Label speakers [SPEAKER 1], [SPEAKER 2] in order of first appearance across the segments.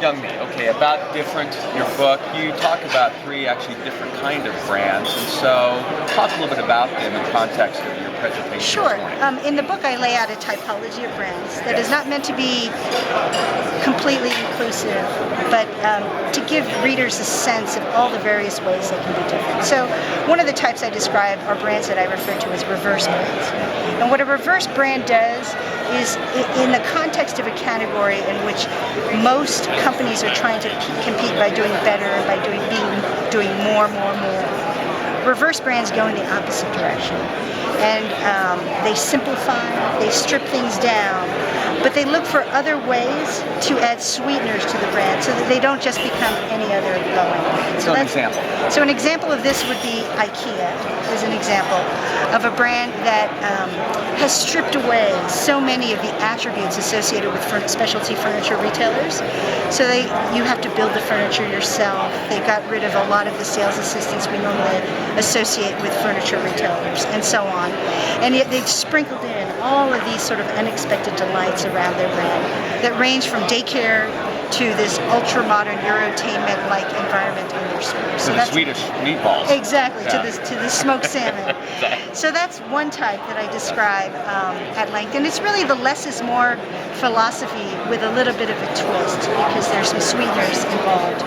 [SPEAKER 1] Youngme, okay, about different, your book, you talk about three actually different kind of brands, and so talk a little bit about them in context of your presentation.
[SPEAKER 2] Sure. In the book I lay out a typology of brands that is not meant to be completely inclusive, but to give readers a sense of all the various ways they can be different. So one of the types I describe are brands that I refer to as reverse brands. And what a reverse brand does is, in the context of a category in which most companies are trying to compete by doing better and by doing more. Reverse brands go in the opposite direction, and they simplify, they strip things down, but they look for other ways to add sweeteners to the brand so that they don't just become any other going.
[SPEAKER 1] So an example.
[SPEAKER 2] So an example of this would be IKEA, as an example of a brand that has stripped away so many of the attributes associated with specialty furniture retailers. So you have to build the furniture yourself. They got rid of a lot of the sales assistants we normally associate with furniture retailers, and so on. And yet they've sprinkled in all of these sort of unexpected delights around their brand that range from daycare to this ultra-modern Eurotainment-like environment in their stores.
[SPEAKER 1] So the Swedish meatballs.
[SPEAKER 2] Exactly,
[SPEAKER 1] yeah.
[SPEAKER 2] to the smoked salmon.
[SPEAKER 1] Exactly.
[SPEAKER 2] So that's one type that I describe at length. And it's really the less is more philosophy with a little bit of a twist, because there's some sweeteners involved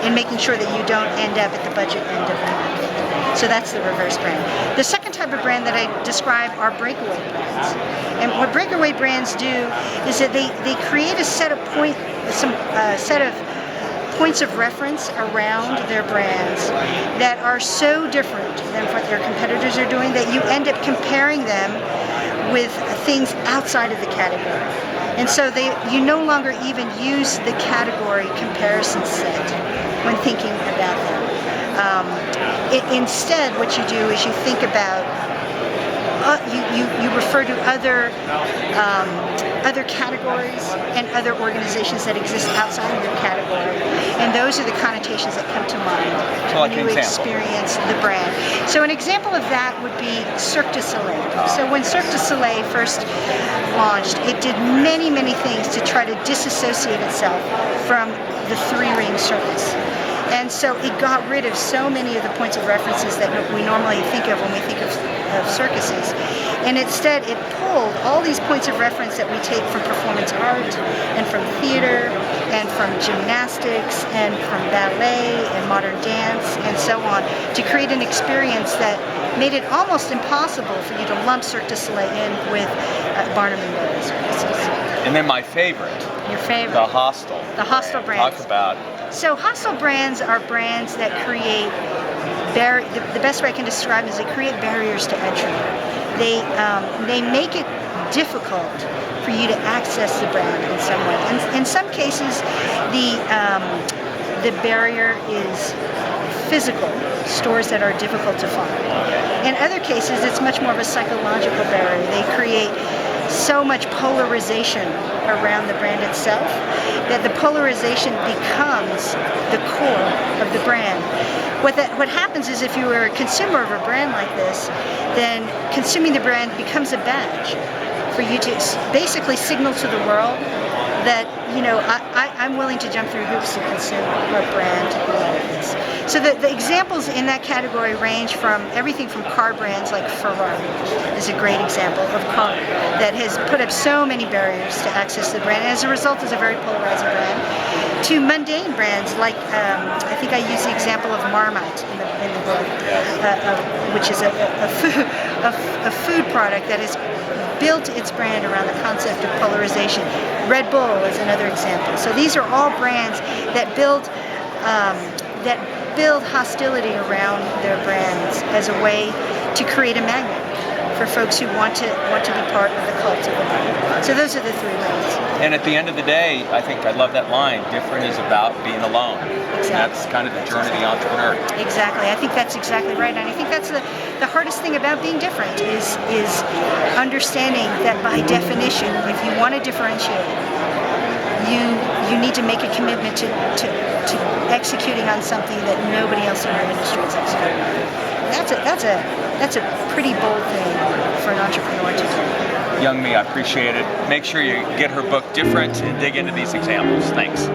[SPEAKER 2] in making sure that you don't end up at the budget end of the market. So that's the reverse brand. The second type of brand that I describe are breakaway brands. And what breakaway brands do is that they create a set of points of reference around their brands that are so different than what their competitors are doing that you end up comparing them with things outside of the category. And so you no longer even use the category comparison set when thinking about them. Instead, what you do is you think about, you refer to other categories and other organizations that exist outside of your category, and those are the connotations that come to mind when you experience the brand. So an example of that would be Cirque du Soleil. So when Cirque du Soleil first launched, it did many things to try to disassociate itself from the three-ring circus. And so it got rid of so many of the points of references that we normally think of when we think of circuses. And instead, it pulled all these points of reference that we take from performance art and from theater and from gymnastics and from ballet and modern dance and so on to create an experience that made it almost impossible for you to lump Cirque du Soleil in with Barnum & Bailey circuses.
[SPEAKER 1] And then my favorite.
[SPEAKER 2] Your favorite.
[SPEAKER 1] The Hostel.
[SPEAKER 2] The Hostel brands.
[SPEAKER 1] Talk about.
[SPEAKER 2] So hostile brands are brands that create, the best way I can describe it is they create barriers to entry. They make it difficult for you to access the brand in some way. And in some cases, the barrier is physical, stores that are difficult to find. In other cases, it's much more of a psychological barrier. They create so much polarization around the brand itself that the polarization becomes the core of the brand. What happens is, if you are a consumer of a brand like this, then consuming the brand becomes a badge for you to basically signal to the world that, you know, I'm willing to jump through hoops to consume a brand like this. So the examples in that category range from everything from car brands like Ferrari is a great example of car that has put up so many barriers to access the brand, and as a result is a very polarizing brand, to mundane brands like, I think I use the example of Marmite in the book, which is a food product that is built its brand around the concept of polarization. Red Bull is another example. So these are all brands that build hostility around their brands as a way to create a magnet for folks who want to be part of the cult of the brand. So those are the three ways.
[SPEAKER 1] And at the end of the day, I think I love that line, different is about being alone.
[SPEAKER 2] Exactly.
[SPEAKER 1] That's kind of the journey of the entrepreneur.
[SPEAKER 2] Exactly. I think that's exactly right. And I think that's the hardest thing about being different is understanding that by definition, if you want to differentiate, you need to make a commitment to executing on something that nobody else in your industry is executing on. That's a pretty bold thing for an entrepreneur to do.
[SPEAKER 1] Youngme, I appreciate it. Make sure you get her book Different and dig into these examples. Thanks.